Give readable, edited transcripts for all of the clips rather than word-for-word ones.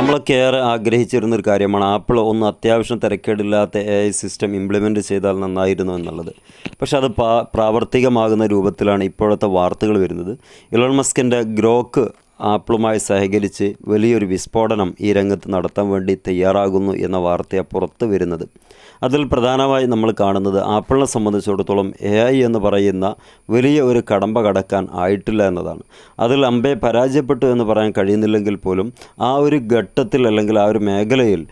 നമ്മളൊക്കെ ഏറെ ആഗ്രഹിച്ചിരുന്നൊരു കാര്യമാണ് ആപ്പിൾ ഒന്ന് അത്യാവശ്യം തിരക്കേടില്ലാത്ത AI സിസ്റ്റം ഇംപ്ലിമെൻറ്റ് ചെയ്താൽ നന്നായിരുന്നു എന്നുള്ളത്. പക്ഷെ അത് പ്രാവർത്തികമാകുന്ന രൂപത്തിലാണ് ഇപ്പോഴത്തെ വാർത്തകൾ വരുന്നത്. ഇലോൺ മസ്കിൻ്റെ ഗ്രോക്ക് ആപ്പിളുമായി സഹകരിച്ച് വലിയൊരു വിസ്ഫോടനം ഈ രംഗത്ത് നടത്താൻ വേണ്ടി തയ്യാറാകുന്നു എന്ന വാർത്തയാണ് പുറത്ത് വരുന്നത്. അതിൽ പ്രധാനമായി നമ്മൾ കാണുന്നത് ആപ്പിളിനെ സംബന്ധിച്ചിടത്തോളം AI എന്ന് പറയുന്ന വലിയ ഒരു കടമ്പ കടക്കാൻ ആയിട്ടില്ല എന്നതാണ്. അതിൽ അമ്പെ പരാജയപ്പെട്ടു എന്ന് പറയാൻ കഴിയുന്നില്ലെങ്കിൽ പോലും ആ ഒരു ഘട്ടത്തിൽ അല്ലെങ്കിൽ ആ ഒരു മേഖലയിൽ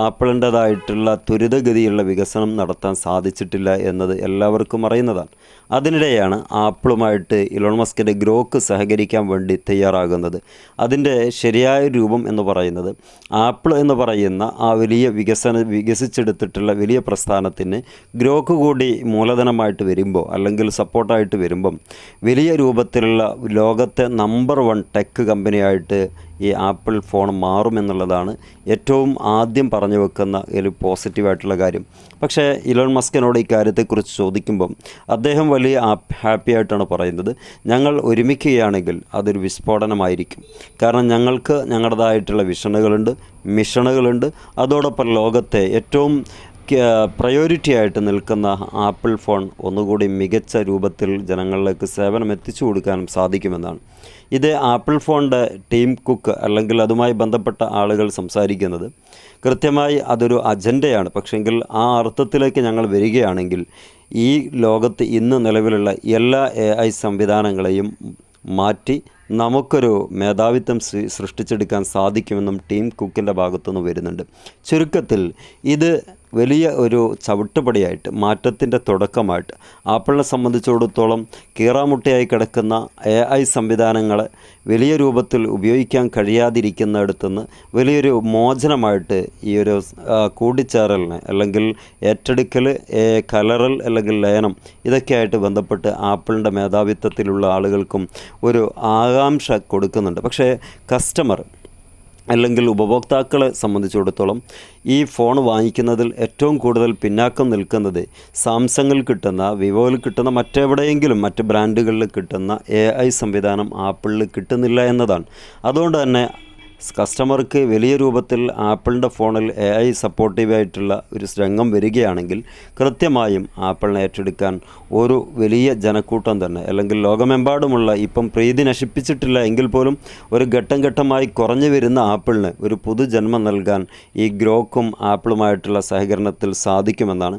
ആപ്പിളിൻ്റേതായിട്ടുള്ള ത്വരിതഗതിയുള്ള വികസനം നടത്താൻ സാധിച്ചിട്ടില്ല എന്നത് എല്ലാവർക്കും അറിയുന്നതാണ്. അതിനിടെയാണ് ആപ്പിളുമായിട്ട് ഇലോൺ മസ്കിൻ്റെ ഗ്രോക്ക് സഹകരിക്കാൻ വേണ്ടി തയ്യാറാകുന്നത്. അതിൻ്റെ ശരിയായ രൂപം എന്ന് പറയുന്നത് ആപ്പിൾ എന്ന് പറയുന്ന ആ വലിയ വികസിച്ചെടുത്തിട്ടുള്ള വലിയ പ്രസ്ഥാനത്തിന് ഗ്രോക്ക് കൂടി മൂലധനമായിട്ട് വരുമ്പോൾ അല്ലെങ്കിൽ സപ്പോർട്ടായിട്ട് വരുമ്പം വലിയ രൂപത്തിലുള്ള ലോകത്തെ നമ്പർ 1 ടെക് കമ്പനിയായിട്ട് ഈ ആപ്പിൾ ഫോൺ മാറുമെന്നുള്ളതാണ് ഏറ്റവും ആദ്യം പറഞ്ഞു വെക്കുന്ന ഒരു പോസിറ്റീവായിട്ടുള്ള കാര്യം. പക്ഷേ ഇലോൺ മസ്കിനോട് ഈ കാര്യത്തെക്കുറിച്ച് ചോദിക്കുമ്പം അദ്ദേഹം വലിയ ഹാപ്പി ആയിട്ടാണ് പറയുന്നത്, ഞങ്ങൾ ഒരുമിക്കുകയാണെങ്കിൽ അതൊരു വിസ്ഫോടനമായിരിക്കും. കാരണം ഞങ്ങൾക്ക് ഞങ്ങളുടേതായിട്ടുള്ള വിഷനുകളുണ്ട്, മിഷനുകളുണ്ട്. അതോടൊപ്പം ലോകത്തെ ഏറ്റവും പ്രയോറിറ്റി ആയിട്ട് നിൽക്കുന്ന ആപ്പിൾ ഫോൺ ഒന്നുകൂടി മികച്ച രൂപത്തിൽ ജനങ്ങളിലേക്ക് സേവനം എത്തിച്ചു കൊടുക്കാനും സാധിക്കുമെന്നാണ്. ഇത് ആപ്പിൾ ഫോണിൻ്റെ ടീം കുക്ക് അല്ലെങ്കിൽ അതുമായി ബന്ധപ്പെട്ട ആളുകൾ സംസാരിക്കുന്നത് കൃത്യമായി അതൊരു അജണ്ടയാണ്. പക്ഷെങ്കിൽ ആ അർത്ഥത്തിലേക്ക് ഞങ്ങൾ വരികയാണെങ്കിൽ ഈ ലോകത്ത് ഇന്ന് നിലവിലുള്ള എല്ലാ AI സംവിധാനങ്ങളെയും മാറ്റി നമുക്കൊരു മേധാവിത്വം സൃഷ്ടിച്ചെടുക്കാൻ സാധിക്കുമെന്നും ടീം കുക്കിൻ്റെ ഭാഗത്തുനിന്ന് വരുന്നുണ്ട്. ചുരുക്കത്തിൽ ഇത് വലിയ ഒരു ചവിട്ടുപടിയായിട്ട് മാറ്റത്തിൻ്റെ തുടക്കമായിട്ട് ആപ്പിളിനെ സംബന്ധിച്ചിടത്തോളം കീറാമുട്ടയായി കിടക്കുന്ന AI സംവിധാനങ്ങളെ വലിയ രൂപത്തിൽ ഉപയോഗിക്കാൻ കഴിയാതിരിക്കുന്നിടത്തുനിന്ന് വലിയൊരു മോചനമായിട്ട് ഈ ഒരു കൂടിച്ചേരലിനെ അല്ലെങ്കിൽ ഏറ്റെടുക്കൽ, കലറൽ അല്ലെങ്കിൽ ലയനം ഇതൊക്കെയായിട്ട് ബന്ധപ്പെട്ട് ആപ്പിളിൻ്റെ മേധാവിത്വത്തിലുള്ള ആളുകൾക്കും ഒരു ആകാംക്ഷ കൊടുക്കുന്നുണ്ട്. പക്ഷേ കസ്റ്റമർ അല്ലെങ്കിൽ ഉപഭോക്താക്കളെ സംബന്ധിച്ചിടത്തോളം ഈ ഫോൺ വാങ്ങിക്കുന്നതിൽ ഏറ്റവും കൂടുതൽ പിന്നാക്കം നിൽക്കുന്നത് സാംസങ്ങിൽ കിട്ടുന്ന, വിവോയിൽ കിട്ടുന്ന, മറ്റെവിടെയെങ്കിലും മറ്റ് ബ്രാൻഡുകളിൽ കിട്ടുന്ന AI സംവിധാനം ആപ്പിളിൽ കിട്ടുന്നില്ല എന്നതാണ്. അതുകൊണ്ട് തന്നെ കസ്റ്റമർക്ക് വലിയ രൂപത്തിൽ ആപ്പിളിൻ്റെ ഫോണിൽ AI സപ്പോർട്ടീവായിട്ടുള്ള ഒരു രംഗം വരികയാണെങ്കിൽ കൃത്യമായും ആപ്പിളിനെ ഏറ്റെടുക്കാൻ ഒരു വലിയ ജനക്കൂട്ടം തന്നെ അല്ലെങ്കിൽ ലോകമെമ്പാടുമുള്ള ഇപ്പം പ്രീതി നശിപ്പിച്ചിട്ടില്ല എങ്കിൽ പോലും ഒരു ഘട്ടം ഘട്ടമായി കുറഞ്ഞു വരുന്ന ആപ്പിളിന് ഒരു പുതുജന്മം നൽകാൻ ഈ ഗ്രോക്കും ആപ്പിളുമായിട്ടുള്ള സഹകരണത്തിൽ സാധിക്കുമെന്നാണ്.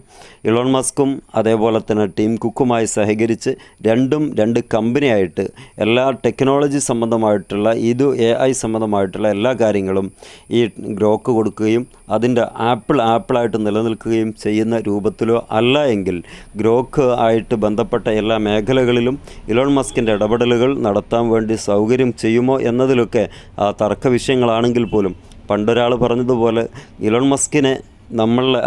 ഇലോൺ മസ്കും അതേപോലെ തന്നെ ടീം കുക്കുമായി സഹകരിച്ച് രണ്ട് കമ്പനിയായിട്ട് എല്ലാ ടെക്നോളജി സംബന്ധമായിട്ടുള്ള AI സംബന്ധമായിട്ടുള്ള എല്ലാ കാര്യങ്ങളും ഈ ഗ്രോക്ക് കൊടുക്കുകയും അതിൻ്റെ ആപ്പിളായിട്ട് നിലനിൽക്കുകയും ചെയ്യുന്ന രൂപത്തിലോ അല്ല എങ്കിൽ ഗ്രോക്ക് ആയിട്ട് ബന്ധപ്പെട്ട എല്ലാ മേഖലകളിലും ഇലോൺ മസ്കിൻ്റെ ഇടപെടലുകൾ നടത്താൻ വേണ്ടി സൗകര്യം ചെയ്യുമോ എന്നതിലൊക്കെ തർക്ക വിഷയങ്ങളാണെങ്കിൽ പോലും പണ്ടൊരാൾ പറഞ്ഞതുപോലെ ഇലോൺ മസ്കിനെ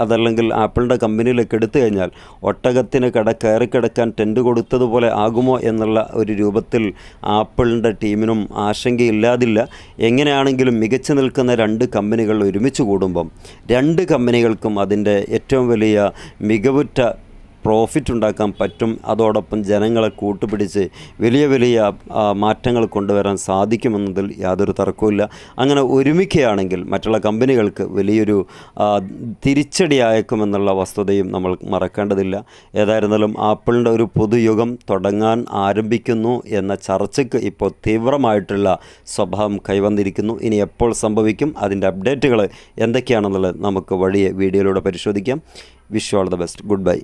അതല്ലെങ്കിൽ ആപ്പിളിൻ്റെ കമ്പനിയിലേക്ക് എടുത്തു കഴിഞ്ഞാൽ ഒട്ടകത്തിന് കയറി കിടക്കാൻ ടെൻറ്റ് കൊടുത്തതുപോലെ ആകുമോ എന്നുള്ള ഒരു രൂപത്തിൽ ആപ്പിളിൻ്റെ ടീമിനും ആശങ്കയില്ലാതില്ല. എങ്ങനെയാണെങ്കിലും മികച്ചു നിൽക്കുന്ന 2 കമ്പനികൾ ഒരുമിച്ച് കൂടുമ്പം 2 കമ്പനികൾക്കും അതിൻ്റെ ഏറ്റവും വലിയ മികവുറ്റ പ്രോഫിറ്റ് ഉണ്ടാക്കാൻ പറ്റും. അതോടൊപ്പം ജനങ്ങളെ കൂട്ടുപിടിച്ച് വലിയ മാറ്റങ്ങൾ കൊണ്ടുവരാൻ സാധിക്കുമെന്നതിൽ യാതൊരു തർക്കവുമില്ല. അങ്ങനെ ഒരുമിക്കുകയാണെങ്കിൽ മറ്റുള്ള കമ്പനികൾക്ക് വലിയൊരു തിരിച്ചടിയായേക്കുമെന്നുള്ള വസ്തുതയും നമ്മൾ മറക്കേണ്ടതില്ല. ഏതായിരുന്നാലും ആപ്പിളിൻ്റെ ഒരു പുതുയുഗം തുടങ്ങാൻ ആരംഭിക്കുന്നു എന്ന ചർച്ചയ്ക്ക് ഇപ്പോൾ തീവ്രമായിട്ടുള്ള സ്വഭാവം കൈവന്നിരിക്കുന്നു. ഇനി എപ്പോൾ സംഭവിക്കും, അതിൻ്റെ അപ്ഡേറ്റുകൾ എന്തൊക്കെയാണെന്നുള്ളത് നമുക്ക് വഴിയെ വീഡിയോയിലൂടെ പരിശോധിക്കാം. Wish you all the best. Good bye.